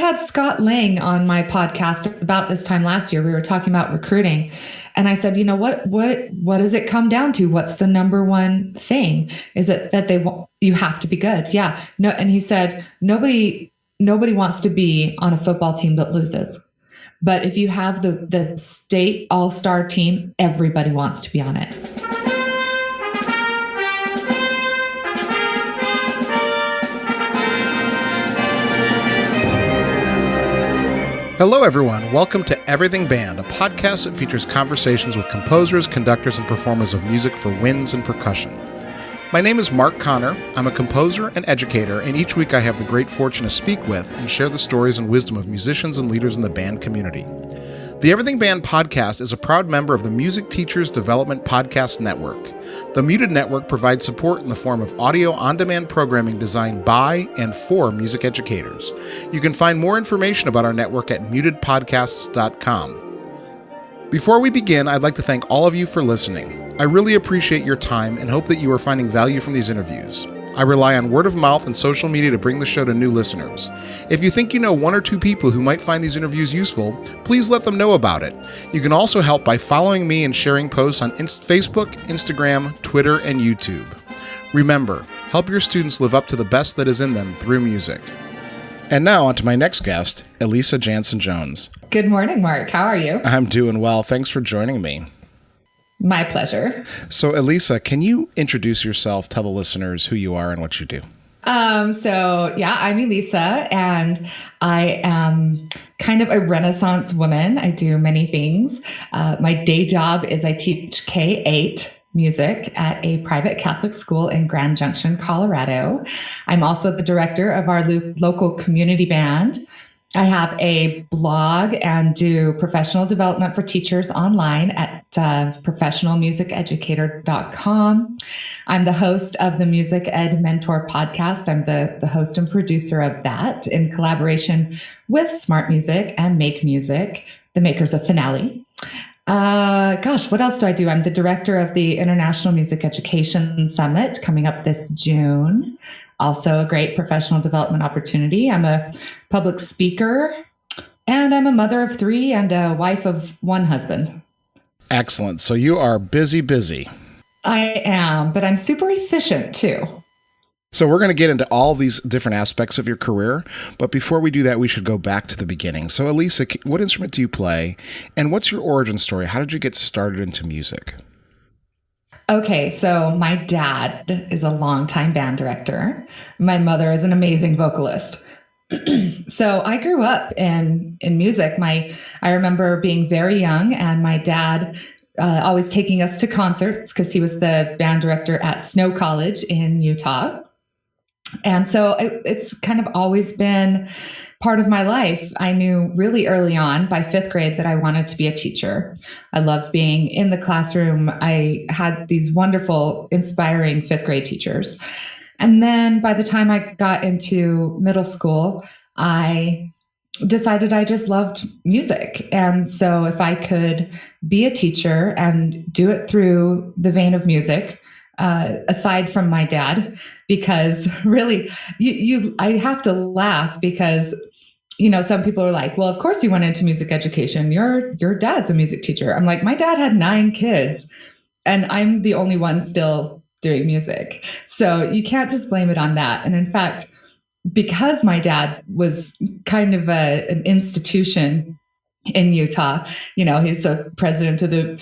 had Scott Lang on my podcast about this time last year. We were talking about recruiting. And I said, what does it come down to? What's the number one thing? Is it that you have to be good? Yeah. No. And he said, nobody wants to be on a football team that loses. But if you have the state all-star team, everybody wants to be on it. Hello, everyone. Welcome to Everything Band, a podcast that features conversations with composers, conductors, and performers of music for winds and percussion. My name is Mark Connor. I'm a composer and educator, and each week I have the great fortune to speak with and share the stories and wisdom of musicians and leaders in the band community. The Everything Band podcast is a proud member of the Music Teachers Development Podcast Network. The Muted Network provides support in the form of audio on-demand programming designed by and for music educators. You can find more information about our network at mutedpodcasts.com. Before we begin, I'd like to thank all of you for listening. I really appreciate your time and hope that you are finding value from these interviews. I rely on word of mouth and social media to bring the show to new listeners. If you think you know one or two people who might find these interviews useful, please let them know about it. You can also help by following me and sharing posts on Facebook, Instagram, Twitter, and YouTube. Remember, help your students live up to the best that is in them through music. And now on to my next guest, Elisa Janson Jones. Good morning, Mark. How are you? I'm doing well. Thanks for joining me. My pleasure. So, Elisa, can you introduce yourself, tell the listeners who you are and what you do? I'm Elisa, and I am kind of a Renaissance woman. I do many things. My day job is I teach K-8 music at a private Catholic school in Grand Junction, Colorado. I'm also the director of our local community band. I have a blog and do professional development for teachers online at professionalmusiceducator.com. I'm the host of the Music Ed Mentor podcast. I'm the host and producer of that in collaboration with Smart Music and Make Music, the makers of Finale. What else do I do? I'm the director of the International Music Education Summit coming up this June. Also a great professional development opportunity. I'm a public speaker, and I'm a mother of 3 and a wife of 1 husband. Excellent. So you are busy. I am, but I'm super efficient too. So we're going to get into all these different aspects of your career, but before we do that, we should go back to the beginning. So Elisa, what instrument do you play, and what's your origin story? How did you get started into music? Okay, so my dad is a longtime band director. My mother is an amazing vocalist. So I grew up in music. I remember being very young, and my dad always taking us to concerts because he was the band director at Snow College in Utah. And so it's kind of always been part of my life. I knew really early on by 5th grade that I wanted to be a teacher. I loved being in the classroom. I had these wonderful, inspiring 5th grade teachers. And then by the time I got into middle school, I decided I just loved music. And so if I could be a teacher and do it through the vein of music, aside from my dad, because really I have to laugh because some people are like, well, of course you went into music education. Your dad's a music teacher. I'm like, my dad had 9 kids and I'm the only one still doing music. So you can't just blame it on that. And in fact, because my dad was kind of an institution in Utah, he's a president of the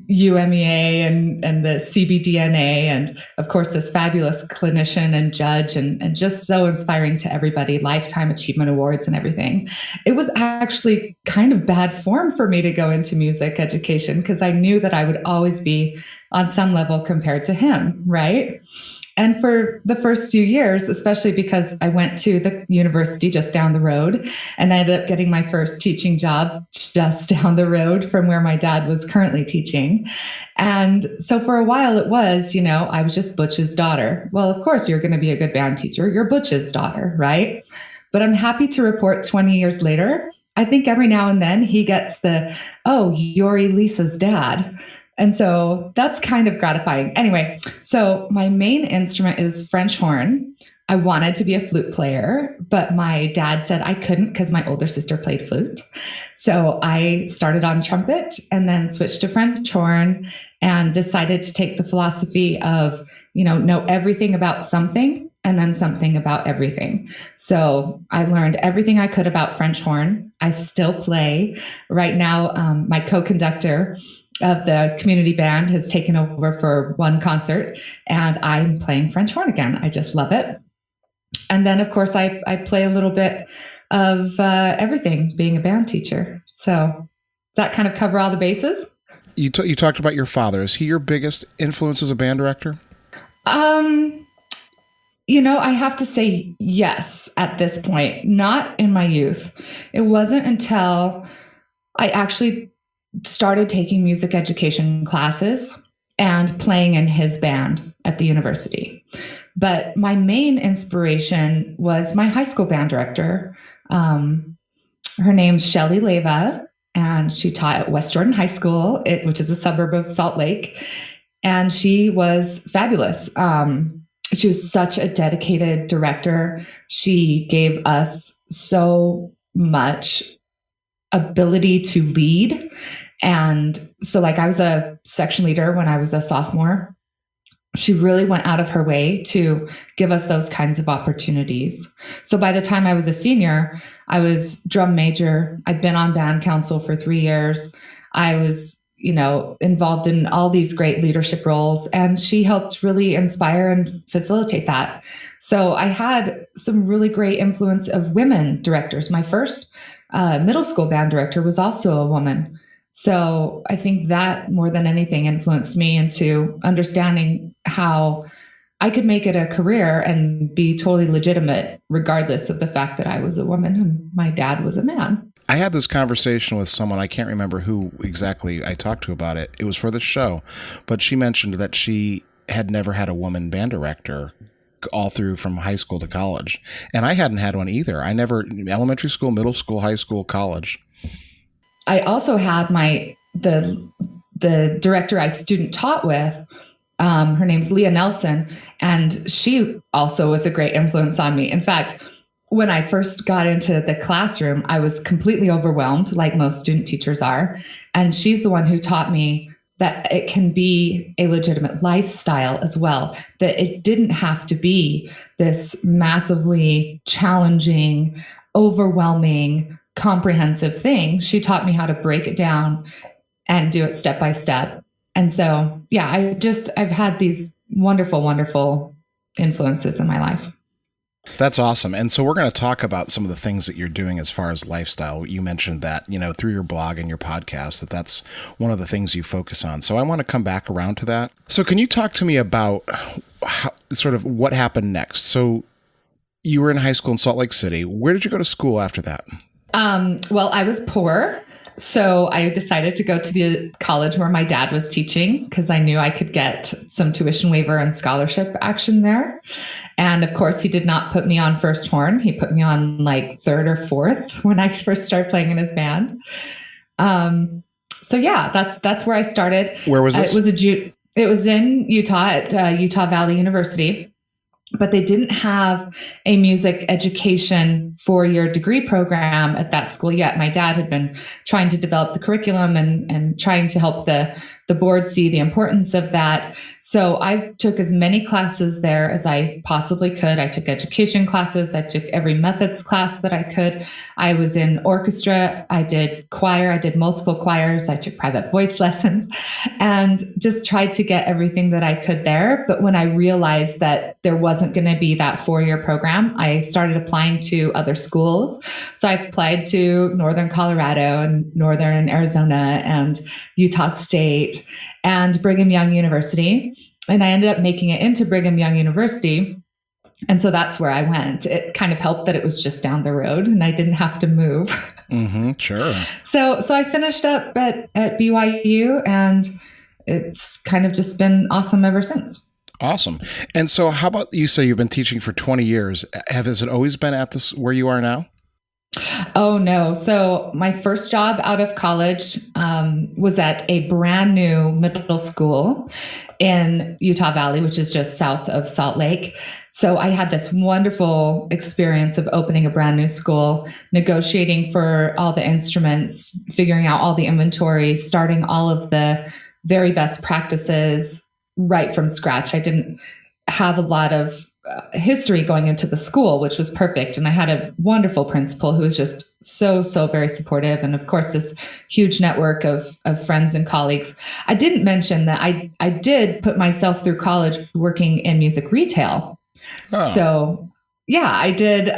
UMEA and the CBDNA, and of course this fabulous clinician and judge and just so inspiring to everybody, lifetime achievement awards and everything. It was actually kind of bad form for me to go into music education because I knew that I would always be on some level compared to him, right? And for the first few years, especially because I went to the university just down the road and I ended up getting my first teaching job just down the road from where my dad was currently teaching. And so for a while it was, I was just Butch's daughter. Well, of course, you're going to be a good band teacher. You're Butch's daughter, right? But I'm happy to report 20 years later, I think every now and then he gets you're Elisa's dad. And so that's kind of gratifying. Anyway, so my main instrument is French horn. I wanted to be a flute player, but my dad said I couldn't because my older sister played flute. So I started on trumpet and then switched to French horn and decided to take the philosophy of, know everything about something and then something about everything. So I learned everything I could about French horn. I still play. Right now, my co-conductor of the community band has taken over for one concert, and I'm playing French horn again. I just love it. And then, of course, I play a little bit of everything, being a band teacher. So does that kind of cover all the bases? You talked about your father. Is he your biggest influence as a band director? I have to say yes at this point, not in my youth. It wasn't until I actually started taking music education classes and playing in his band at the university. But my main inspiration was my high school band director. Her name's Shelly Leva, and she taught at West Jordan High School, which is a suburb of Salt Lake. And she was fabulous. She was such a dedicated director. She gave us so much ability to lead. And so I was a section leader when I was a sophomore. She really went out of her way to give us those kinds of opportunities. So by the time I was a senior, I was drum major. I'd been on band council for 3 years. I was involved in all these great leadership roles, and she helped really inspire and facilitate that. So I had some really great influence of women directors. My first middle school band director was also a woman. So I think that more than anything influenced me into understanding how I could make it a career and be totally legitimate, regardless of the fact that I was a woman and my dad was a man. I had this conversation with someone, I can't remember who exactly I talked to about it. It was for the show, but she mentioned that she had never had a woman band director all through from high school to college. And I hadn't had one either. I never, elementary school, middle school, high school, college. I also had the director I student taught with, her name's Leah Nelson, and she also was a great influence on me. In fact, when I first got into the classroom, I was completely overwhelmed, like most student teachers are. And she's the one who taught me that it can be a legitimate lifestyle as well, that it didn't have to be this massively challenging, overwhelming, comprehensive thing. She taught me how to break it down and do it step by step. And so, yeah, I've had these wonderful, wonderful influences in my life. That's awesome. And so we're going to talk about some of the things that you're doing as far as lifestyle. You mentioned that, through your blog and your podcast, that's one of the things you focus on. So I want to come back around to that. So can you talk to me about sort of what happened next? So you were in high school in Salt Lake City. Where did you go to school after that? Well, I was poor. So I decided to go to the college where my dad was teaching because I knew I could get some tuition waiver and scholarship action there. And of course, he did not put me on first horn. He put me on third or fourth when I first started playing in his band. So yeah, that's where I started. Where was this? It was in Utah at Utah Valley University. But they didn't have a music education 4-year degree program at that school yet. My dad had been trying to develop the curriculum and trying to help the board see the importance of that. So I took as many classes there as I possibly could. I took education classes. I took every methods class that I could. I was in orchestra. I did choir. I did multiple choirs. I took private voice lessons and just tried to get everything that I could there. But when I realized that there wasn't going to be that 4-year program, I started applying to other schools. So I applied to Northern Colorado and Northern Arizona and Utah State and Brigham Young University. And I ended up making it into Brigham Young University. And so that's where I went. It kind of helped that it was just down the road and I didn't have to move. Mm-hmm, sure. So I finished up at BYU and it's kind of just been awesome ever since. Awesome. And so how about you say you've been teaching for 20 years. Has it always been at this where you are now? Oh, no. So my first job out of college was at a brand new middle school in Utah Valley, which is just south of Salt Lake. So I had this wonderful experience of opening a brand new school, negotiating for all the instruments, figuring out all the inventory, starting all of the very best practices right from scratch. I didn't have a lot of history going into the school, which was perfect. And I had a wonderful principal who was just so very supportive. And of course, this huge network of friends and colleagues. I didn't mention that I did put myself through college working in music retail. Oh. So yeah, I did.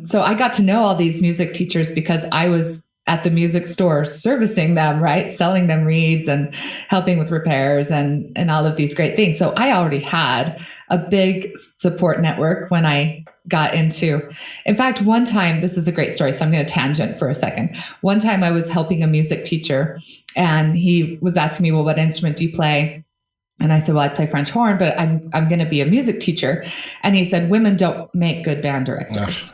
So I got to know all these music teachers because I was at the music store servicing them, right? Selling them reeds and helping with repairs and all of these great things. So I already had a big support network when I got into, in fact, one time, this is a great story, so I'm going to tangent for a second. One time I was helping a music teacher and he was asking me, well, what instrument do you play? And I said, well, I play French horn, but I'm going to be a music teacher. And he said, women don't make good band directors.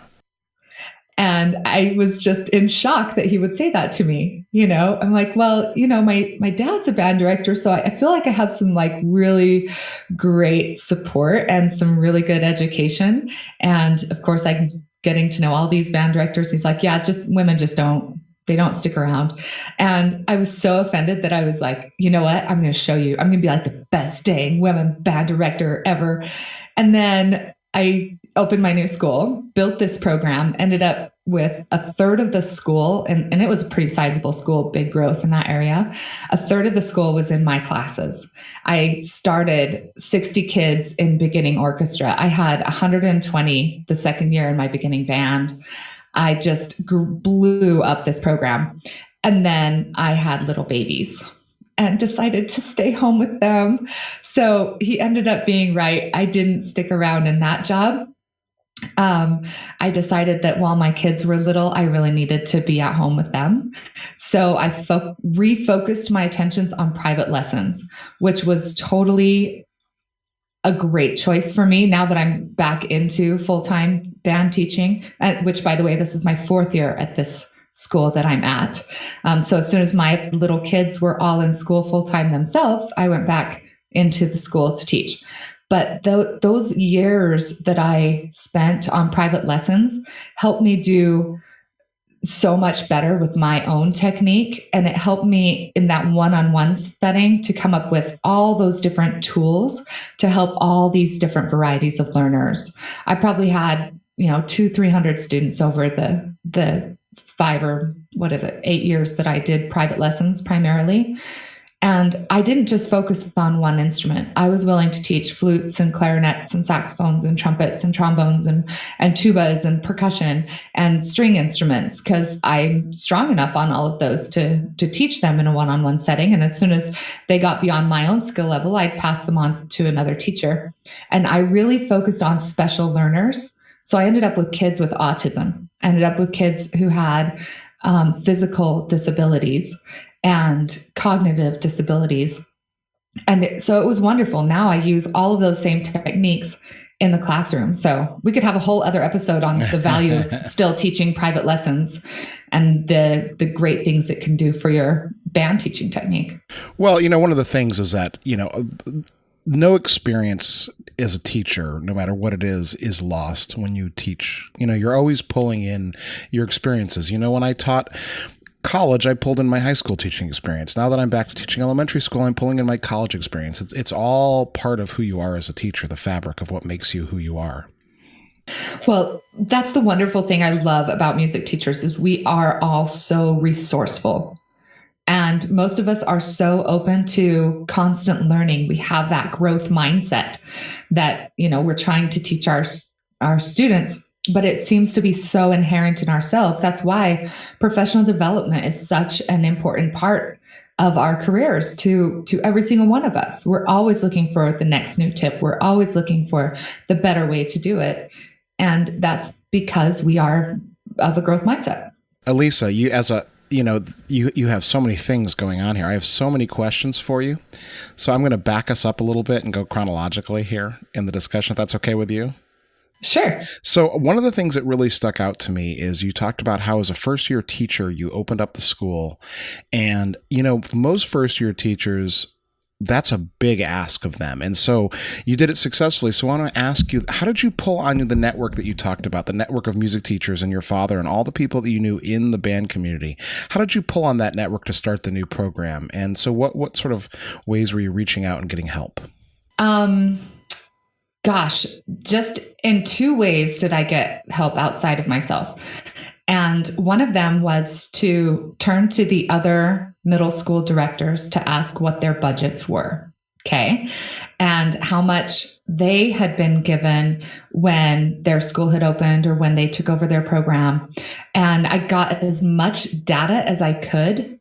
And I was just in shock that he would say that to me. You know, I'm like, well, you know, my dad's a band director, so I feel like I have some like really great support and some really good education. And of course, I'm getting to know all these band directors. He's like, yeah, just women just they don't stick around. And I was so offended that I was like, you know what? I'm going to show you. I'm going to be like the best dang women band director ever. And then I opened my new school, built this program, ended up with a third of the school, and it was a pretty sizable school, big growth in that area. A third of the school was in my classes. I started 60 kids in beginning orchestra. I had 120 the second year in my beginning band. I just blew up this program. And then I had little babies and decided to stay home with them. So he ended up being right. I didn't stick around in that job. I decided that while my kids were little, I really needed to be at home with them. So I refocused my attentions on private lessons, which was totally a great choice for me now that I'm back into full-time band teaching, which, by the way, this is my 4th year at this school that I'm at. So as soon as my little kids were all in school full-time themselves, I went back into the school to teach. But those years that I spent on private lessons helped me do so much better with my own technique. And it helped me in that one-on-one setting to come up with all those different tools to help all these different varieties of learners. I probably had, 200-300 students over the 8 years that I did private lessons primarily. And I didn't just focus on one instrument. I was willing to teach flutes and clarinets and saxophones and trumpets and trombones and tubas and percussion and string instruments because I'm strong enough on all of those to teach them in a one-on-one setting. And as soon as they got beyond my own skill level, I'd pass them on to another teacher. And I really focused on special learners. So I ended up with kids with autism. I ended up with kids who had physical disabilities and cognitive disabilities. And so it was wonderful. Now I use all of those same techniques in the classroom. So we could have a whole other episode on the value of still teaching private lessons and the great things it can do for your band teaching technique. Well, one of the things is that, no experience as a teacher, no matter what it is lost when you teach. You're always pulling in your experiences. When I taught college, I pulled in my high school teaching experience. Now that I'm back to teaching elementary school, I'm pulling in my college experience. It's all part of who you are as a teacher, the fabric of what makes you who you are. Well, that's the wonderful thing I love about music teachers is we are all so resourceful. And most of us are so open to constant learning. We have that growth mindset that, we're trying to teach our students, but it seems to be so inherent in ourselves. That's why professional development is such an important part of our careers to every single one of us. We're always looking for the next new tip. We're always looking for the better way to do it. And that's because we are of a growth mindset. Elisa, you have so many things going on here. I have so many questions for you. So I'm going to back us up a little bit and go chronologically here in the discussion, if that's okay with you. Sure. So one of the things that really stuck out to me is you talked about how as a first year teacher, you opened up the school. And, most first year teachers, that's a big ask of them. And so you did it successfully. So I want to ask you, how did you pull on the network that you talked about, the network of music teachers and your father and all the people that you knew in the band community? How did you pull on that network to start the new program? And so what sort of ways were you reaching out and getting help? Gosh, just in two ways did I get help outside of myself. And one of them was to turn to the other middle school directors to ask what their budgets were. Okay. And how much they had been given when their school had opened or when they took over their program. And I got as much data as I could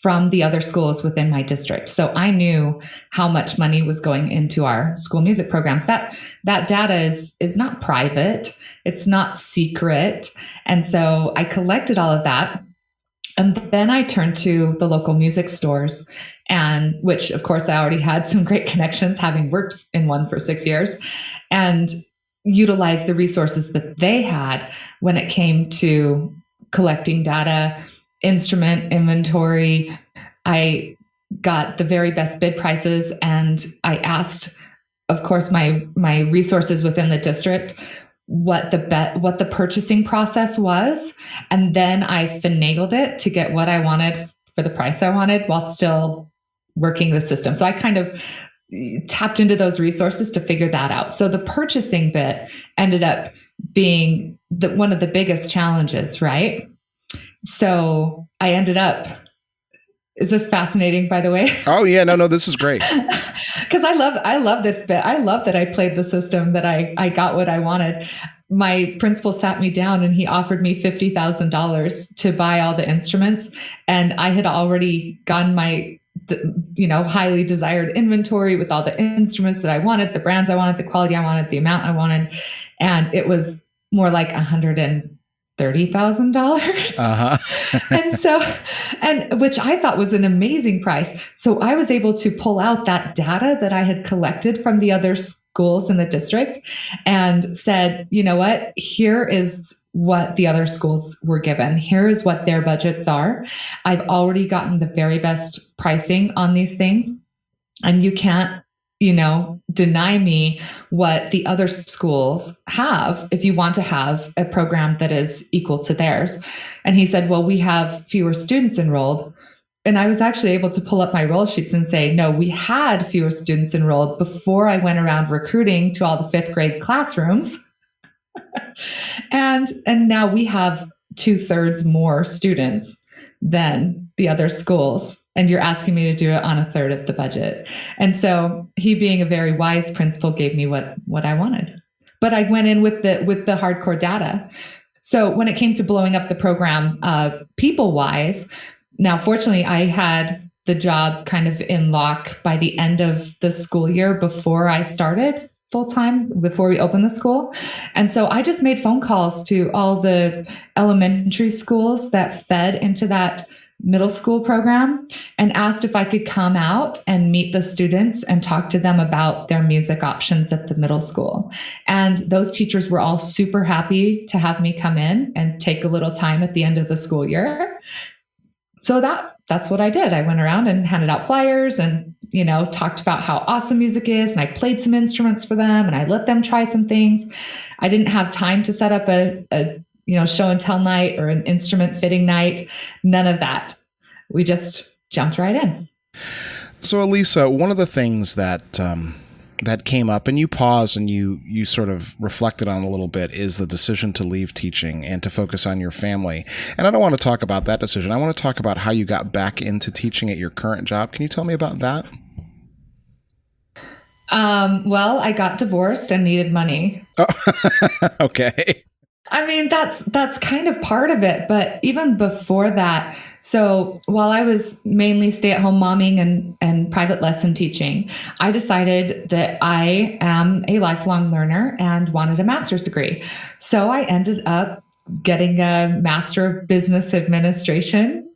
from the other schools within my district. So I knew how much money was going into our school music programs. That data is not private. It's not secret. And so I collected all of that. And then I turned to the local music stores, and which of course I already had some great connections, having worked in one for 6 years, and utilized the resources that they had when it came to collecting data, instrument inventory. I got the very best bid prices, and I asked, of course, my resources within the district what the purchasing process was, and then I finagled it to get what I wanted for the price I wanted while still working the system. So I kind of tapped into those resources to figure that out. So the purchasing bit ended up being one of the biggest challenges, right? So I ended up, is this fascinating, by the way? Oh yeah, no, this is great. Because I love this bit. I love that I played the system, that I got what I wanted. My principal sat me down and he offered me $50,000 to buy all the instruments. And I had already gotten my highly desired inventory with all the instruments that I wanted, the brands I wanted, the quality I wanted, the amount I wanted. And it was more like $130,000. And which I thought was an amazing price. So I was able to pull out that data that I had collected from the other schools in the district and said, you know what, here is what the other schools were given. Here is what their budgets are. I've already gotten the very best pricing on these things. And you can't, deny me what the other schools have if you want to have a program that is equal to theirs. And he said, well, we have fewer students enrolled. And I was actually able to pull up my roll sheets and say, no, we had fewer students enrolled before I went around recruiting to all the fifth grade classrooms. and now we have 2/3 more students than the other schools. And you're asking me to do it on 1/3 of the budget. And so he, being a very wise principal, gave me what I wanted. But I went in with the hardcore data. So when it came to blowing up the program, people-wise, now fortunately I had the job kind of in lock by the end of the school year before I started full-time, before we opened the school. And so I just made phone calls to all the elementary schools that fed into that middle school program and asked if I could come out and meet the students and talk to them about their music options at the middle school. And those teachers were all super happy to have me come in and take a little time at the end of the school year. So that's what I did. I went around and handed out flyers and, talked about how awesome music is. And I played some instruments for them and I let them try some things. I didn't have time to set up a show and tell night or an instrument fitting night. None of that. We just jumped right in. So Elisa, one of the things that came up and you paused and you sort of reflected on a little bit is the decision to leave teaching and to focus on your family. And I don't want to talk about that decision. I want to talk about how you got back into teaching at your current job. Can you tell me about that? Well, I got divorced and needed money. Oh, okay. I mean, that's kind of part of it. But even before that, so while I was mainly stay-at-home momming and private lesson teaching, I decided that I am a lifelong learner and wanted a master's degree. So I ended up getting a Master of Business Administration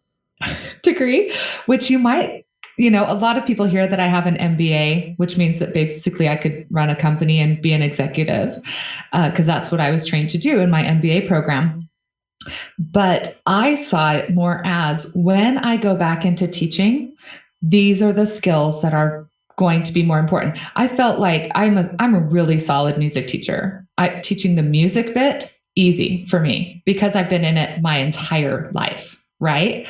degree, which you might A lot of people hear that I have an MBA, which means that basically I could run a company and be an executive, because that's what I was trained to do in my MBA program. But I saw it more as, when I go back into teaching, these are the skills that are going to be more important. I felt like I'm a really solid music teacher. Teaching the music bit, easy for me because I've been in it my entire life, right?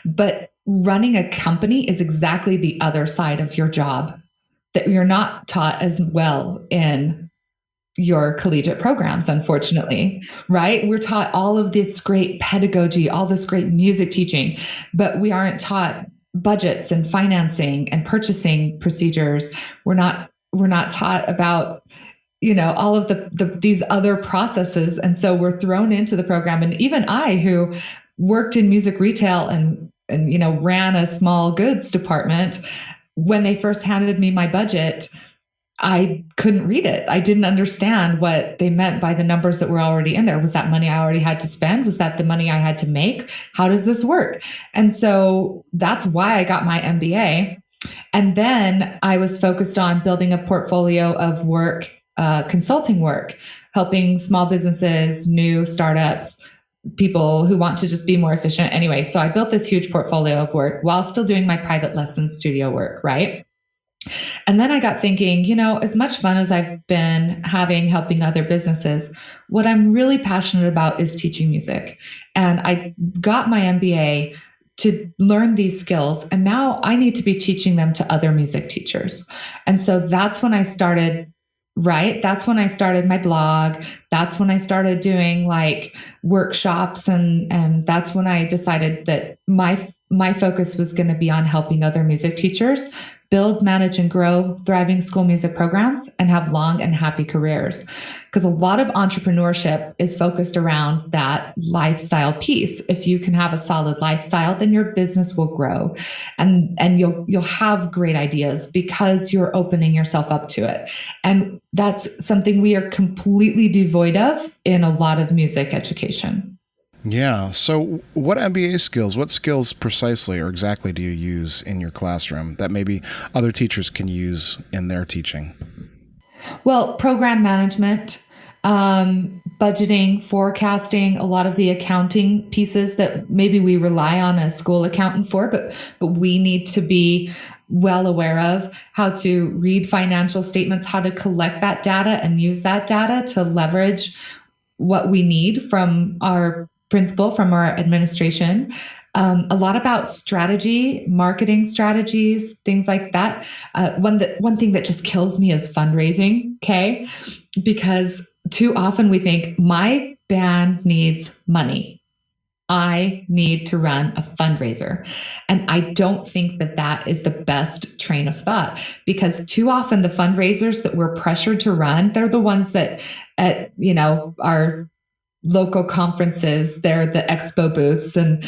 But running a company is exactly the other side of your job that you're not taught as well in your collegiate programs, unfortunately, right? We're taught all of this great pedagogy, all this great music teaching, but we aren't taught budgets and financing and purchasing procedures. We're not taught about all of these other processes. And so we're thrown into the program. And even I, who worked in music retail and ran a small goods department, when they first handed me my budget, I couldn't read it. I didn't understand what they meant by the numbers that were already in there. Was that money I already had to spend? Was that the money I had to make? How does this work? And so that's why I got my MBA. And then I was focused on building a portfolio of work, consulting work, helping small businesses, new startups, people who want to just be more efficient. Anyway, so I built this huge portfolio of work while still doing my private lesson studio work, right? And then I got thinking, as much fun as I've been having helping other businesses, what I'm really passionate about is teaching music. And I got my MBA to learn these skills. And now I need to be teaching them to other music teachers. And so that's when I started, right? That's when I started my blog. That's when I started doing like workshops. And that's when I decided that my focus was going to be on helping other music teachers build, manage, and grow thriving school music programs and have long and happy careers. Because a lot of entrepreneurship is focused around that lifestyle piece. If you can have a solid lifestyle, then your business will grow and you'll have great ideas because you're opening yourself up to it. And that's something we are completely devoid of in a lot of music education. Yeah. So what skills precisely or exactly do you use in your classroom that maybe other teachers can use in their teaching? Well, program management, budgeting, forecasting, a lot of the accounting pieces that maybe we rely on a school accountant for, but we need to be well aware of how to read financial statements, how to collect that data and use that data to leverage what we need from our principal, from our administration. A lot about strategy, marketing strategies, things like that. One thing that just kills me is fundraising, okay? Because too often we think, my band needs money. I need to run a fundraiser. And I don't think that is the best train of thought, because too often the fundraisers that we're pressured to run, they're the ones that at, our local conferences, they're the expo booths, and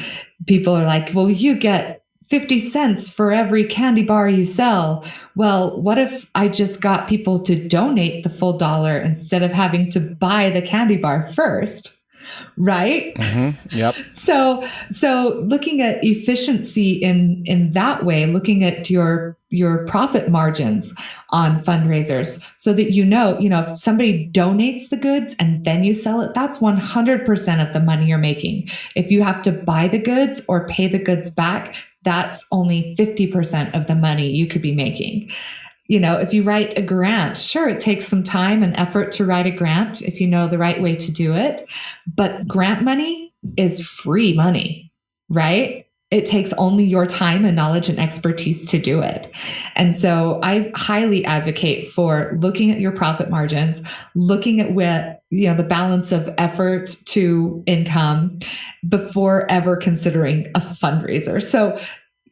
people are like, well, you get 50 cents for every candy bar you sell. Well, what if I just got people to donate the full dollar instead of having to buy the candy bar first? Right? Mm-hmm. Yep. So looking at efficiency in that way, looking at your profit margins on fundraisers, so that if somebody donates the goods and then you sell it, that's 100% of the money you're making. If you have to buy the goods or pay the goods back, that's only 50% of the money you could be making. If you write a grant, sure, it takes some time and effort to write a grant if you know the right way to do it. But grant money is free money, right? It takes only your time and knowledge and expertise to do it. And so I highly advocate for looking at your profit margins, looking at the balance of effort to income before ever considering a fundraiser. So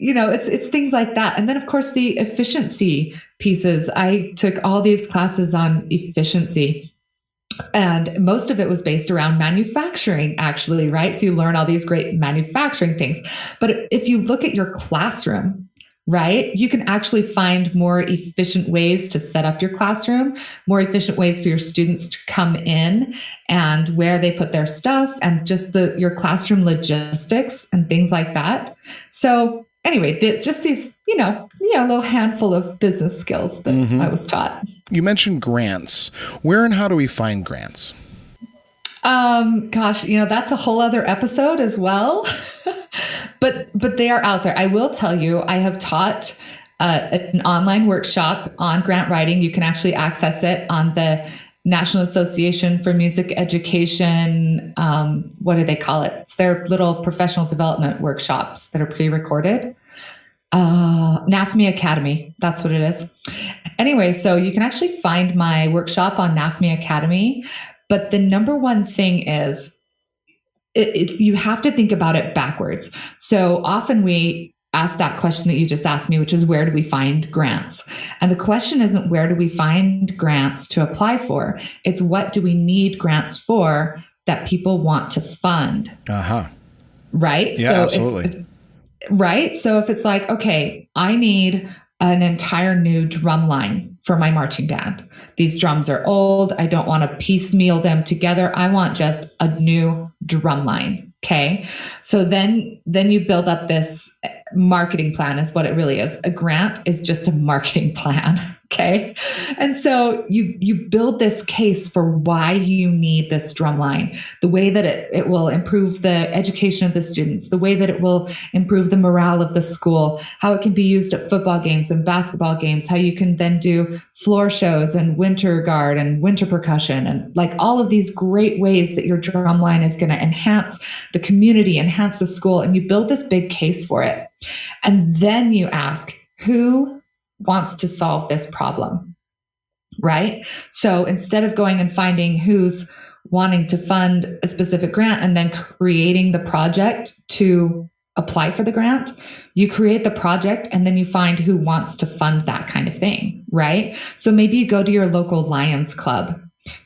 it's things like that. And then, of course, the efficiency pieces. I took all these classes on efficiency, and most of it was based around manufacturing, actually, right? So you learn all these great manufacturing things. But if you look at your classroom, right, you can actually find more efficient ways to set up your classroom, more efficient ways for your students to come in and where they put their stuff, and just your classroom logistics and things like that. So anyway, just these, a little handful of business skills that I was taught. You mentioned grants. Where and how do we find grants? Gosh, that's a whole other episode as well. but they are out there. I will tell you, I have taught an online workshop on grant writing. You can actually access it on the National Association for Music Education. What do they call it? It's their little professional development workshops that are pre-recorded. NAFME Academy. That's what it is. Anyway, so you can actually find my workshop on NAFME Academy. But the number one thing is you have to think about it backwards. So often we ask that question that you just asked me, which is where do we find grants? And the question isn't where do we find grants to apply for? It's what do we need grants for that people want to fund? Right? Yeah, so absolutely. Right? So if it's like, okay, I need an entire new drum line for my marching band. These drums are old. I don't want to piecemeal them together. I want just a new drum line. Okay. So then you build up this marketing plan is what it really is. A grant is just a marketing plan. Okay. And so you build this case for why you need this drum line, the way that it will improve the education of the students, the way that it will improve the morale of the school, how it can be used at football games and basketball games, how you can then do floor shows and winter guard and winter percussion and like all of these great ways that your drum line is going to enhance the community, enhance the school, and you build this big case for it. And then you ask, who wants to solve this problem, right? So instead of going and finding who's wanting to fund a specific grant and then creating the project to apply for the grant, you create the project and then you find who wants to fund that kind of thing, right? So maybe you go to your local Lions Club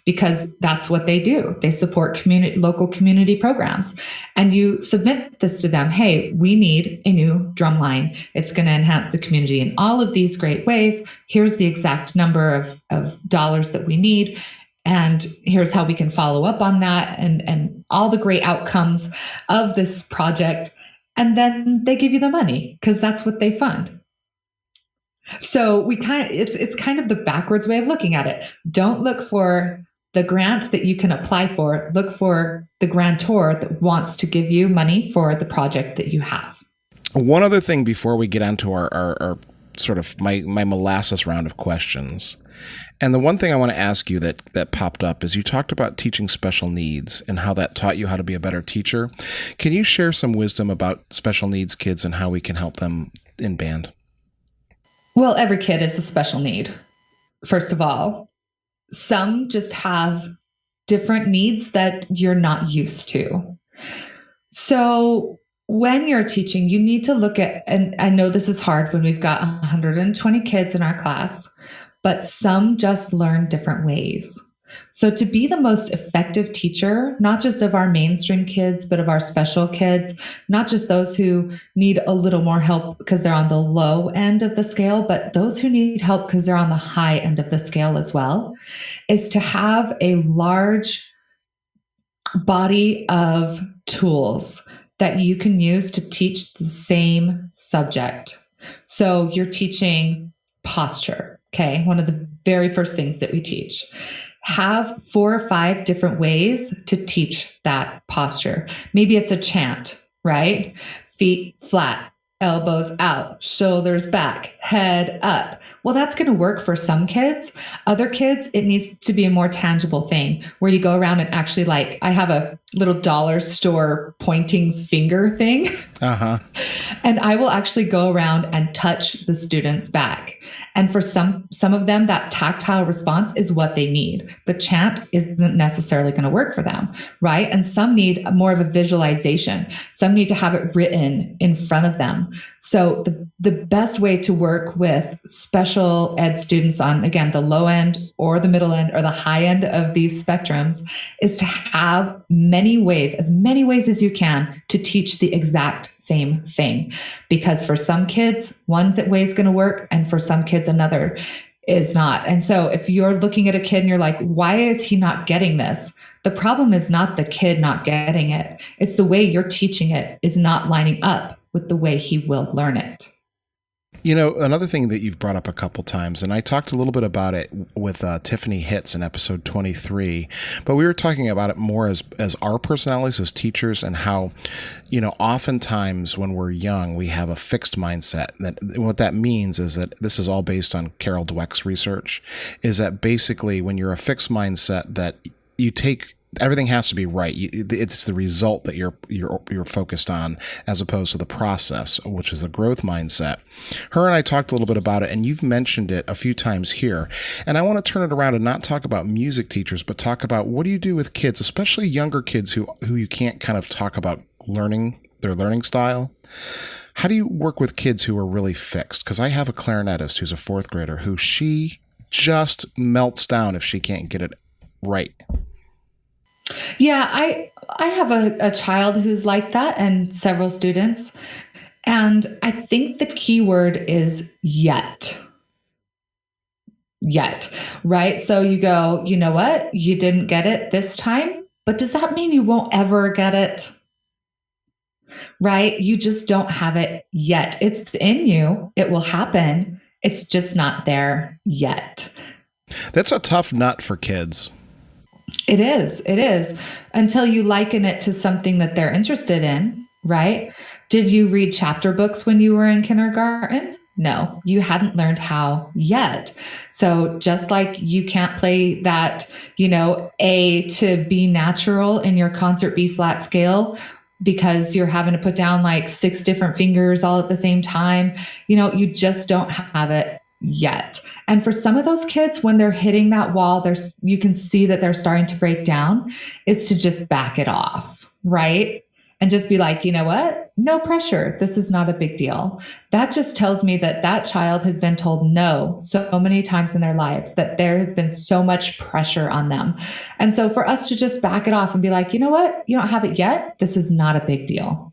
because that's what they do. They support local community programs. And you submit this to them. Hey, we need a new drum line. It's going to enhance the community in all of these great ways. Here's the exact number of dollars that we need. And here's how we can follow up on that and all the great outcomes of this project. And then they give you the money because that's what they fund. So it's kind of the backwards way of looking at it. Don't look for the grant that you can apply for. Look for the grantor that wants to give you money for the project that you have. One other thing before we get onto our sort of my molasses round of questions. And the one thing I want to ask you that popped up is you talked about teaching special needs and how that taught you how to be a better teacher. Can you share some wisdom about special needs kids and how we can help them in band? Well, every kid is a special need, first of all. Some just have different needs that you're not used to. So when you're teaching, you need to look at, and I know this is hard when we've got 120 kids in our class, but some just learn different ways. So to be the most effective teacher, not just of our mainstream kids, but of our special kids, not just those who need a little more help because they're on the low end of the scale, but those who need help because they're on the high end of the scale as well, is to have a large body of tools that you can use to teach the same subject. So you're teaching posture, okay? One of the very first things that we teach. Have 4 or 5 different ways to teach that posture. Maybe it's a chant, right? Feet flat, elbows out, shoulders back, head up. Well, that's going to work for some kids. Other kids, it needs to be a more tangible thing where you go around and actually I have a little dollar store pointing finger thing. And I will actually go around and touch the student's back. And for some of them, that tactile response is what they need. The chant isn't necessarily going to work for them, right? And some need more of a visualization. Some need to have it written in front of them. So the best way to work with special ed students on, again, the low end or the middle end or the high end of these spectrums is to have as many ways as you can to teach the exact same thing. Because for some kids, one way is going to work, and for some kids, another is not. And so if you're looking at a kid and you're like, why is he not getting this? The problem is not the kid not getting it. It's the way you're teaching it is not lining up with the way he will learn it. You know, another thing that you've brought up a couple times, and I talked a little bit about it with Tiffany Hitz in episode 23, but we were talking about it more as our personalities as teachers, and how, you know, oftentimes when we're young, we have a fixed mindset. That what that means is that this is all based on Carol Dweck's research, is that basically when you're a fixed mindset, that you take everything has to be right. It's the result that you're focused on, as opposed to the process, which is a growth mindset. Her and I talked a little bit about it, and you've mentioned it a few times here. And I want to turn it around and not talk about music teachers, but talk about what do you do with kids, especially younger kids who you can't kind of talk about their learning style. How do you work with kids who are really fixed? Because I have a clarinetist who's a fourth grader who she just melts down if she can't get it right. Yeah, I have a child who's like that, and several students. And I think the key word is yet. Yet, right? So you go, you know what? You didn't get it this time, but does that mean you won't ever get it? Right? You just don't have it yet. It's in you. It will happen. It's just not there yet. That's a tough nut for kids. It is. It is. Until you liken it to something that they're interested in, right? Did you read chapter books when you were in kindergarten? No, you hadn't learned how yet. So just like you can't play that, A to B natural in your concert B flat scale because you're having to put down like 6 different fingers all at the same time, you just don't have it yet. And for some of those kids, when they're hitting that wall, you can see that they're starting to break down, is to just back it off, right? And just be like, you know what? No pressure. This is not a big deal. That just tells me that that child has been told no so many times in their lives, that there has been so much pressure on them. And so for us to just back it off and be like, you know what? You don't have it yet. This is not a big deal.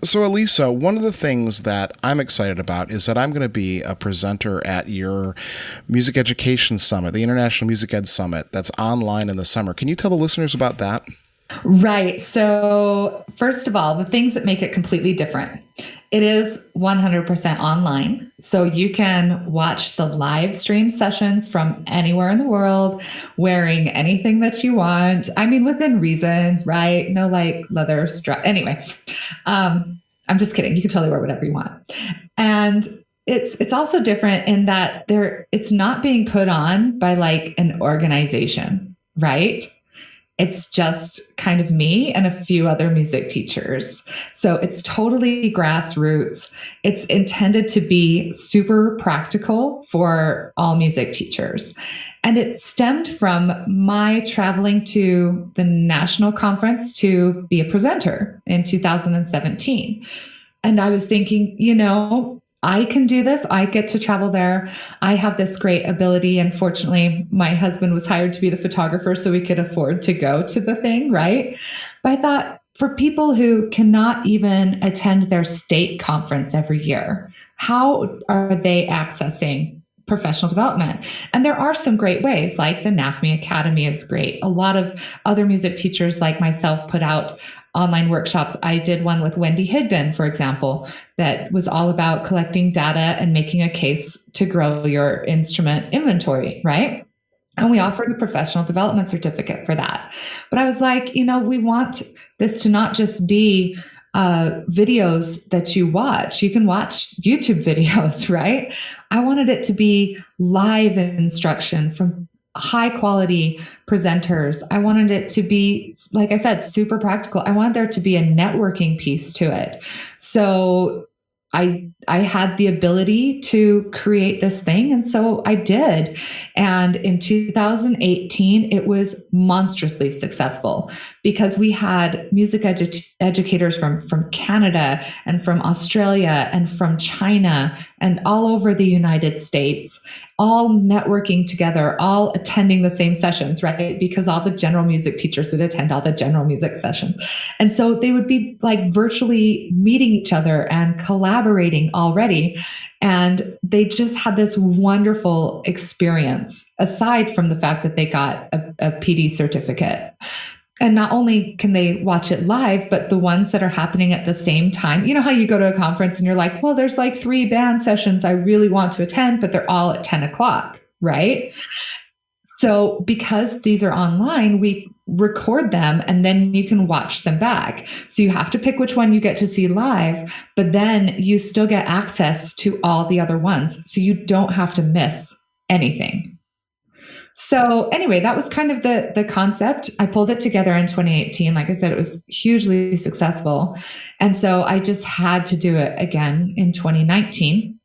So, Elisa, one of the things that I'm excited about is that I'm going to be a presenter at your Music Education Summit, the International Music Ed Summit, that's online in the summer. Can you tell the listeners about that? Right. So, first of all, the things that make it completely different. It is 100% online. So you can watch the live stream sessions from anywhere in the world, wearing anything that you want. I mean, within reason, right? No like leather strap. Anyway, I'm just kidding. You can totally wear whatever you want. And it's also different in that it's not being put on by like an organization, right? It's just kind of me and a few other music teachers. So it's totally grassroots. It's intended to be super practical for all music teachers. And it stemmed from my traveling to the national conference to be a presenter in 2017. And I was thinking, I can do this. I get to travel there. I have this great ability. And fortunately, my husband was hired to be the photographer, so we could afford to go to the thing, right? But I thought, for people who cannot even attend their state conference every year, how are they accessing professional development? And there are some great ways, like the NAFME Academy is great. A lot of other music teachers like myself put out online workshops. I did one with Wendy Higdon, for example, that was all about collecting data and making a case to grow your instrument inventory, right? And we offered a professional development certificate for that. But I was like, we want this to not just be videos that you watch. You can watch YouTube videos, right? I wanted it to be live instruction from high quality presenters. I wanted it to be, like I said, super practical. I wanted there to be a networking piece to it. So I had the ability to create this thing. And so I did. And in 2018, it was monstrously successful because we had music educators from Canada and from Australia and from China and all over the United States, all networking together, all attending the same sessions, right? Because all the general music teachers would attend all the general music sessions. And so they would be like virtually meeting each other and collaborating already. And they just had this wonderful experience, aside from the fact that they got a PD certificate. And not only can they watch it live, but the ones that are happening at the same time. You know how you go to a conference and you're like, well, there's like 3 band sessions I really want to attend, but they're all at 10 o'clock, right? So because these are online, we record them and then you can watch them back. So you have to pick which one you get to see live, but then you still get access to all the other ones. So you don't have to miss anything. So anyway, that was kind of the concept. I pulled it together in 2018. Like I said, it was hugely successful. And so I just had to do it again in 2019.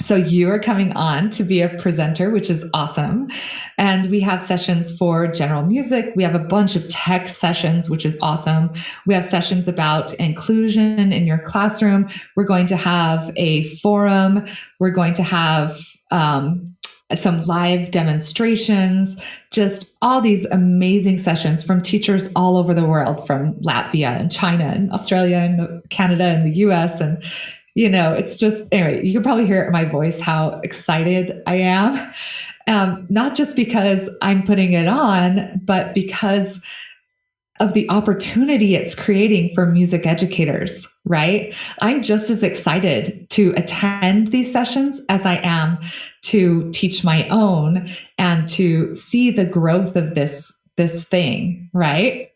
So you are coming on to be a presenter, which is awesome. And we have sessions for general music. We have a bunch of tech sessions, which is awesome. We have sessions about inclusion in your classroom. We're going to have a forum. We're going to have some live demonstrations, just all these amazing sessions from teachers all over the world, from Latvia and China and Australia and Canada and the US. And it's just, anyway, you can probably hear it in my voice how excited I am. Not just because I'm putting it on, but because of the opportunity it's creating for music educators, right? I'm just as excited to attend these sessions as I am to teach my own and to see the growth of this thing, right?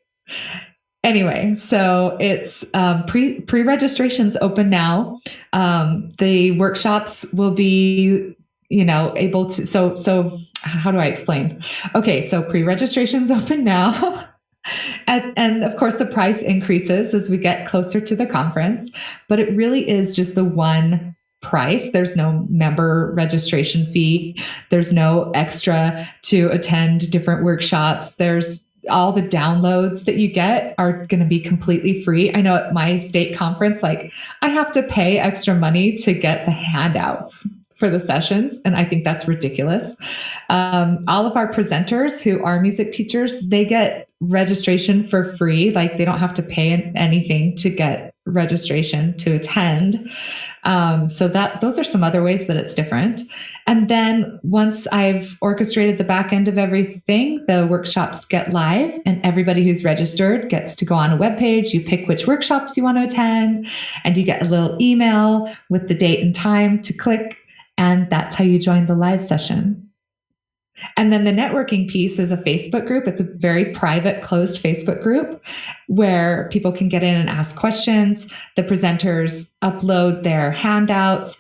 Anyway, so it's pre-registration's open now. The workshops will be, able to, so how do I explain? Okay, so pre-registration's open now. And of course, the price increases as we get closer to the conference, but it really is just the one price. There's no member registration fee. There's no extra to attend different workshops. There's all the downloads that you get are going to be completely free. I know at my state conference, like I have to pay extra money to get the handouts for the sessions. And I think that's ridiculous. All of our presenters who are music teachers, they get registration for free. Like they don't have to pay anything to get registration to attend. So those are some other ways that it's different. And then once I've orchestrated the back end of everything, the workshops get live and everybody who's registered gets to go on a webpage. You pick which workshops you want to attend and you get a little email with the date and time to click. And that's how you join the live session. And then the networking piece is a Facebook group. It's a very private, closed Facebook group where people can get in and ask questions. The presenters upload their handouts.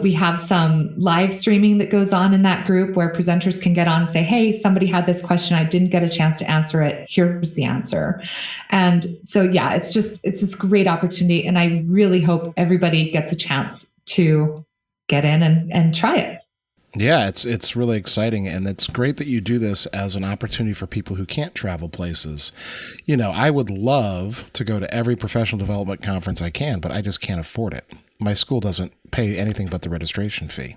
We have some live streaming that goes on in that group where presenters can get on and say, hey, somebody had this question. I didn't get a chance to answer it. Here's the answer. And so, yeah, it's this great opportunity. And I really hope everybody gets a chance to get in and try it. Yeah, it's really exciting, and it's great that you do this as an opportunity for people who can't travel places. I would love to go to every professional development conference I can, but I just can't afford it. My school doesn't pay anything but the registration fee.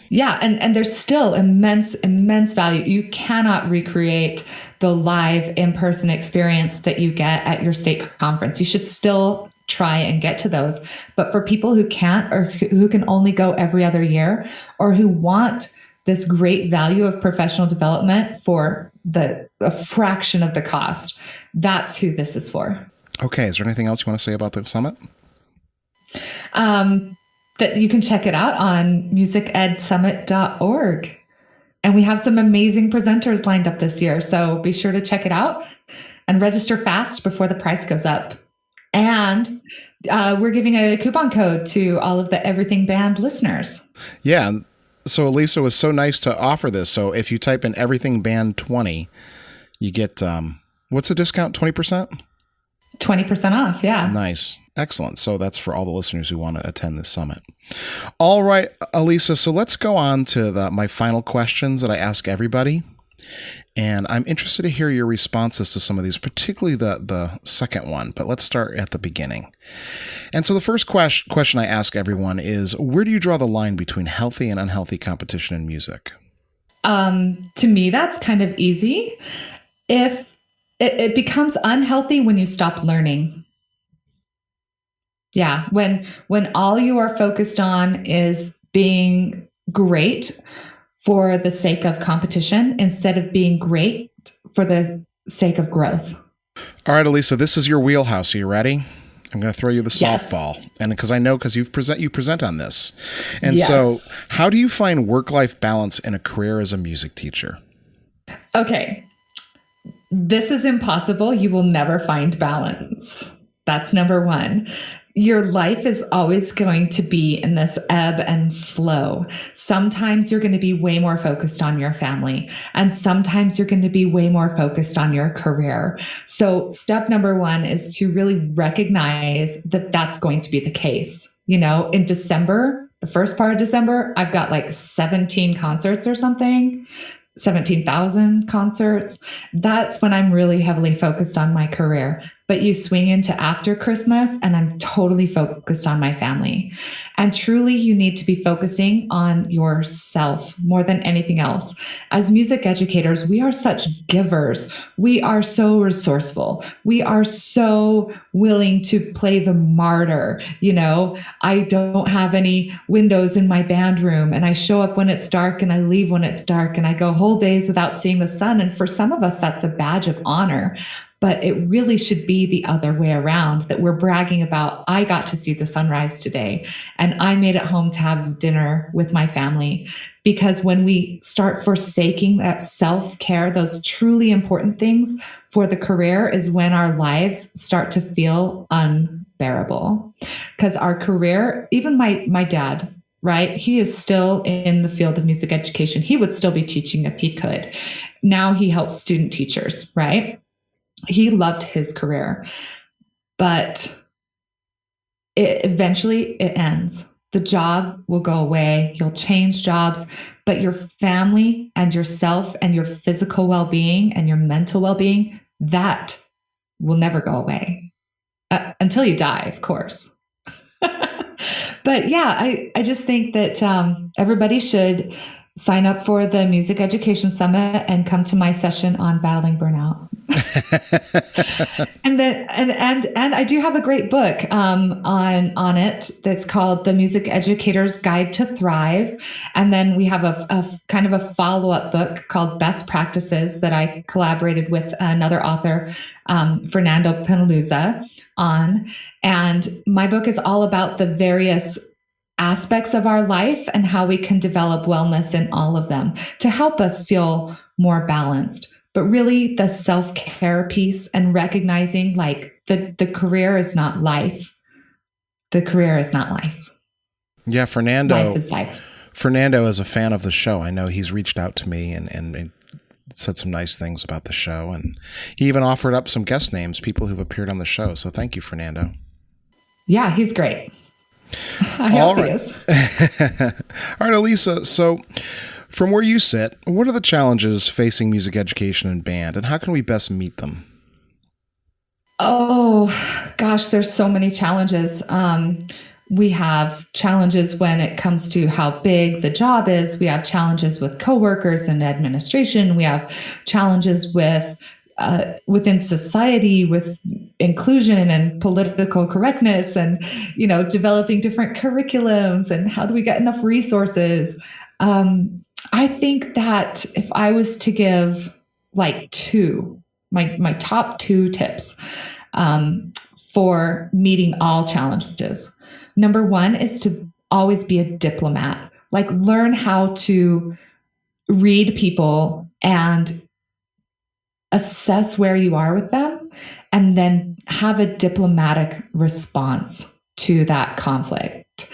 Yeah, and there's still immense value. You cannot recreate the live in-person experience that you get at your state conference. You should still try and get to those. But for people who can't, or who can only go every other year, or who want this great value of professional development for a fraction of the cost, that's who this is for. Okay. Is there anything else you want to say about the summit? That you can check it out on musicedsummit.org. And we have some amazing presenters lined up this year. So be sure to check it out and register fast before the price goes up. And we're giving a coupon code to all of the Everything Band listeners. Yeah. So Elisa was so nice to offer this. So if you type in Everything Band 20, you get, what's the discount? 20%? 20% off. Yeah. Nice. Excellent. So that's for all the listeners who want to attend this summit. All right, Elisa. So let's go on to my final questions that I ask everybody. And I'm interested to hear your responses to some of these, particularly the second one. But let's start at the beginning. And so the first question I ask everyone is, where do you draw the line between healthy and unhealthy competition in music? To me, that's kind of easy. If it becomes unhealthy when you stop learning. Yeah, when all you are focused on is being great for the sake of competition instead of being great for the sake of growth. All right, Elisa, this is your wheelhouse. Are you ready? I'm going to throw you the Yes. softball, and because you present on this, and Yes. so how do you find work-life balance in a career as a music teacher? Okay. This is impossible. You will never find balance. That's number one. Your life is always going to be in this ebb and flow. Sometimes you're going to be way more focused on your family, and sometimes you're going to be way more focused on your career. So step number one is to really recognize that that's going to be the case. In December, the first part of December, I've got like 17 concerts or something. 17,000 concerts. That's when I'm really heavily focused on my career. But you swing into after Christmas and I'm totally focused on my family. And truly, you need to be focusing on yourself more than anything else. As music educators, we are such givers. We are so resourceful. We are so willing to play the martyr. I don't have any windows in my band room, and I show up when it's dark and I leave when it's dark, and I go whole days without seeing the sun. And for some of us, that's a badge of honor. But it really should be the other way around, that we're bragging about, I got to see the sunrise today, and I made it home to have dinner with my family. Because when we start forsaking that self-care, those truly important things for the career, is when our lives start to feel unbearable. Because our career, even my dad, right? He is still in the field of music education. He would still be teaching if he could. Now he helps student teachers, right? He loved his career, but eventually it ends. The job will go away. You'll change jobs, but your family and yourself and your physical well-being and your mental well-being, that will never go away until you die, of course. But yeah, I just think that everybody should sign up for the Music Education Summit and come to my session on battling burnout. and I do have a great book on it that's called The Music Educator's Guide to Thrive. And then we have a kind of a follow-up book called Best Practices that I collaborated with another author, Fernando Penaloza, on. And my book is all about the various aspects of our life and how we can develop wellness in all of them to help us feel more balanced. But really the self-care piece and recognizing like the career is not life. The career is not life. Yeah, Fernando. Life is life. Fernando is a fan of the show. I know he's reached out to me and said some nice things about the show. And he even offered up some guest names, people who've appeared on the show. So thank you, Fernando. Yeah, he's great. I hope he is. All right, Elisa. So from where you sit, what are the challenges facing music education and band, and how can we best meet them? Oh, gosh, there's so many challenges. We have challenges when it comes to how big the job is. We have challenges with coworkers and administration. We have challenges with within society, with inclusion and political correctness, and developing different curriculums, and how do we get enough resources. I think that if I was to give like my top two tips for meeting all challenges. Number one is to always be a diplomat. Like learn how to read people and assess where you are with them, and then have a diplomatic response to that conflict.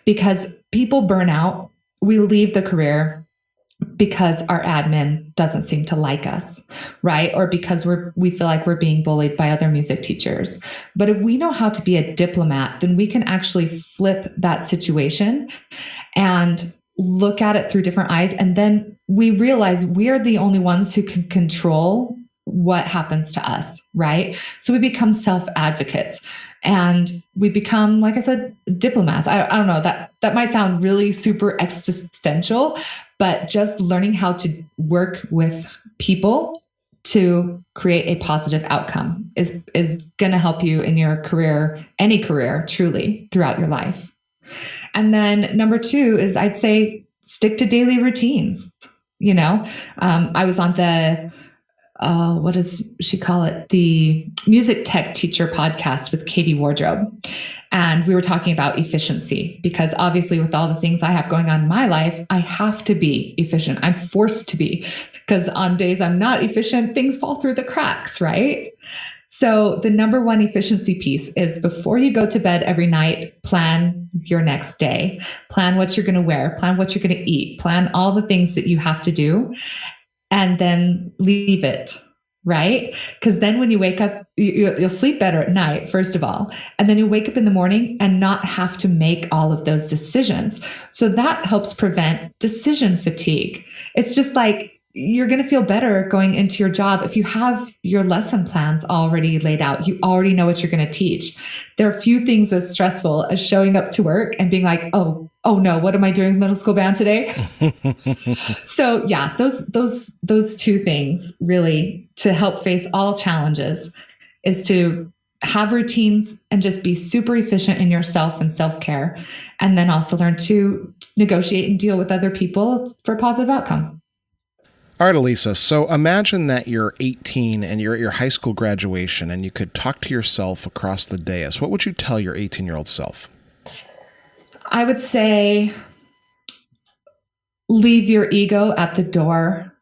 Because people burn out. We leave the career because our admin doesn't seem to like us, right? Or because we feel like we're being bullied by other music teachers. But if we know how to be a diplomat, then we can actually flip that situation and look at it through different eyes. And then we realize we are the only ones who can control what happens to us, right? So we become self-advocates. And we become, like I said, diplomats. I don't know, that might sound really super existential, but just learning how to work with people to create a positive outcome is going to help you in your career, any career, truly, throughout your life. And then number two is, I'd say, stick to daily routines. I was on the what does she call it? The Music Tech Teacher podcast with Katie Wardrobe. And we were talking about efficiency because obviously with all the things I have going on in my life, I have to be efficient. I'm forced to be because on days I'm not efficient, things fall through the cracks, right? So the number one efficiency piece is before you go to bed every night, plan your next day, plan what you're going to wear, plan what you're going to eat, plan all the things that you have to do, and then leave it. Right? Because then when you wake up, you'll sleep better at night, first of all. And then you wake up in the morning and not have to make all of those decisions. So that helps prevent decision fatigue. It's just like you're going to feel better going into your job if you have your lesson plans already laid out. You already know what you're going to teach. There are few things as stressful as showing up to work and being like, oh no, what am I doing with middle school band today? So yeah, those two things really to help face all challenges is to have routines and just be super efficient in yourself and self-care. And then also learn to negotiate and deal with other people for a positive outcome. All right, Elisa. So imagine that you're 18 and you're at your high school graduation and you could talk to yourself across the dais. What would you tell your 18-year-old self? I would say leave your ego at the door.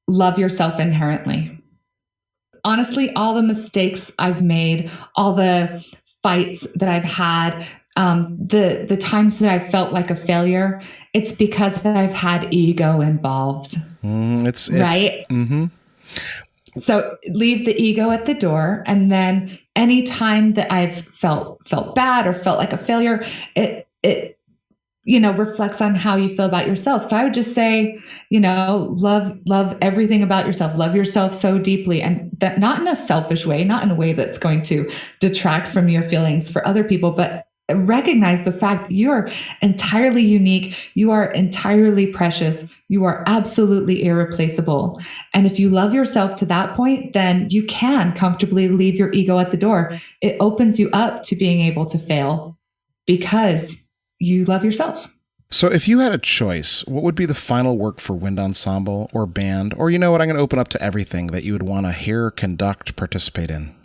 Love yourself inherently. Honestly, all the mistakes I've made, all the fights that I've had, the times that I've felt like a failure, it's because I've had ego involved. It's right. Mm-hmm. So leave the ego at the door, and then any time that I've felt bad or felt like a failure, it reflects on how you feel about yourself. So I would just say, love everything about yourself. Love yourself so deeply, and that not in a selfish way, not in a way that's going to detract from your feelings for other people, but recognize the fact that you are entirely unique. You are entirely precious. You are absolutely irreplaceable. And if you love yourself to that point, then you can comfortably leave your ego at the door. It opens you up to being able to fail because you love yourself. So if you had a choice, what would be the final work for wind ensemble or band? Or you know what, I'm going to open up to everything that you would want to hear, conduct, participate in.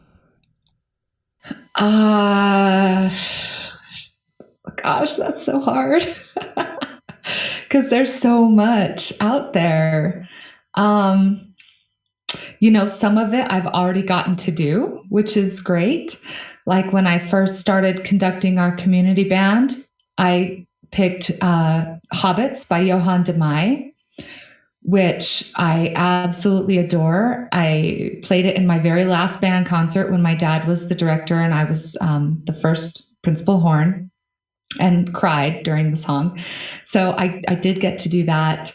Gosh, that's so hard because there's so much out there. Some of it I've already gotten to do, which is great. Like when I first started conducting our community band, I picked Hobbits by Johann de Meij, which I absolutely adore. I played it in my very last band concert when my dad was the director and I was the first principal horn, and cried during the song. So I did get to do that.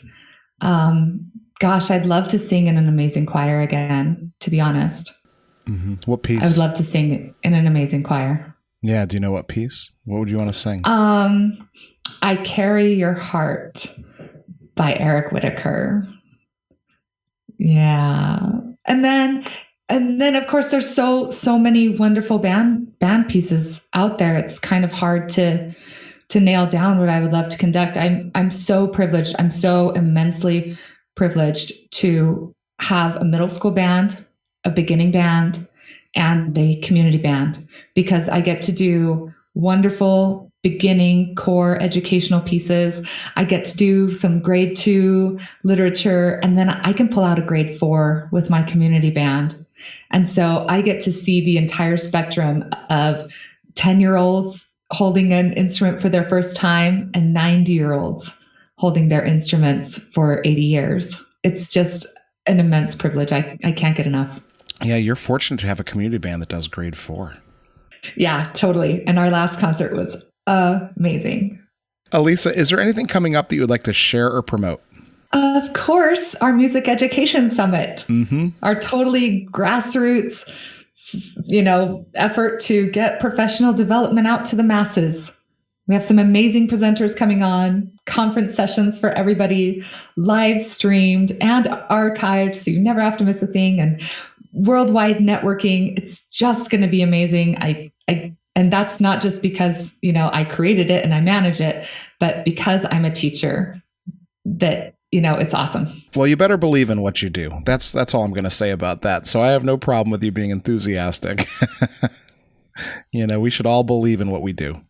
Gosh, I'd love to sing in an amazing choir again, to be honest. Mm-hmm. What piece? I would love to sing in an amazing choir. Yeah. Do you know what piece? What would you want to sing? I Carry Your Heart by Eric Whitacre. Yeah. And then of course there's so many wonderful band pieces out there. It's kind of hard to nail down what I would love to conduct. I'm so privileged. I'm so immensely privileged to have a middle school band, a beginning band, and a community band, because I get to do wonderful beginning core educational pieces. I get to do some grade 2 literature, and then I can pull out a grade 4 with my community band. And so I get to see the entire spectrum of 10-year-olds holding an instrument for their first time and 90-year-olds holding their instruments for 80 years. It's just an immense privilege. I can't get enough. Yeah, you're fortunate to have a community band that does grade 4. Yeah, totally. And our last concert was amazing. Elisa, is there anything coming up that you would like to share or promote? Of course, our Music Education Summit, our totally grassroots, effort to get professional development out to the masses. We have some amazing presenters coming on, conference sessions for everybody, live streamed and archived, so you never have to miss a thing, and worldwide networking. It's just going to be amazing. And that's not just because, I created it and I manage it, but because I'm a teacher, that it's awesome. Well, you better believe in what you do. That's all I'm going to say about that. So I have no problem with you being enthusiastic. We should all believe in what we do.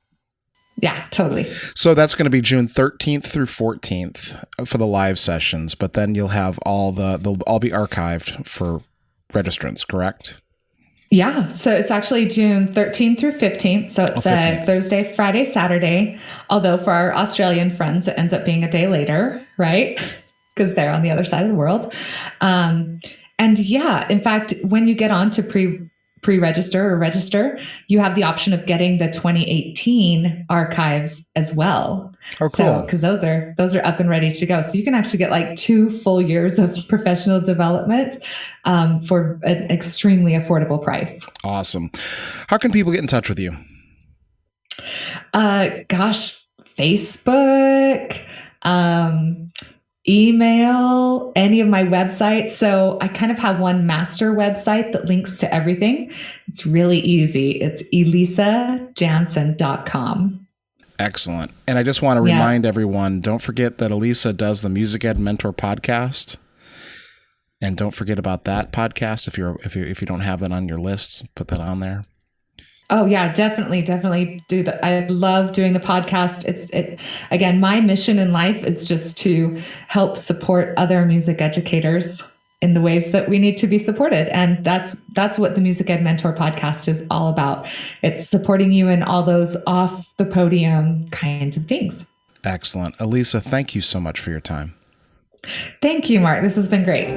Yeah, totally. So that's going to be June 13th through 14th for the live sessions, but then you'll have they'll all be archived for registrants, correct? Yeah. So it's actually June 13th through 15th. So it's a Thursday, Friday, Saturday. Although for our Australian friends, it ends up being a day later, right? Because they're on the other side of the world. And yeah, in fact, when you get on to pre-register or register, you have the option of getting the 2018 archives as well. Oh, cool. So, because those are up and ready to go. So you can actually get like 2 full years of professional development for an extremely affordable price. Awesome. How can people get in touch with you? Facebook, email, any of my websites. So I kind of have one master website that links to everything. It's really easy. It's elisajanson.com. Excellent. And I just want to remind everyone, don't forget that Elisa does the Music Ed Mentor podcast. And don't forget about that podcast. If you don't have that on your lists, put that on there. Oh yeah, definitely do that. I love doing the podcast. Again, my mission in life is just to help support other music educators in the ways that we need to be supported. And that's what the Music Ed Mentor podcast is all about. It's supporting you in all those off the podium kinds of things. Excellent. Elisa, thank you so much for your time. Thank you, Mark. This has been great.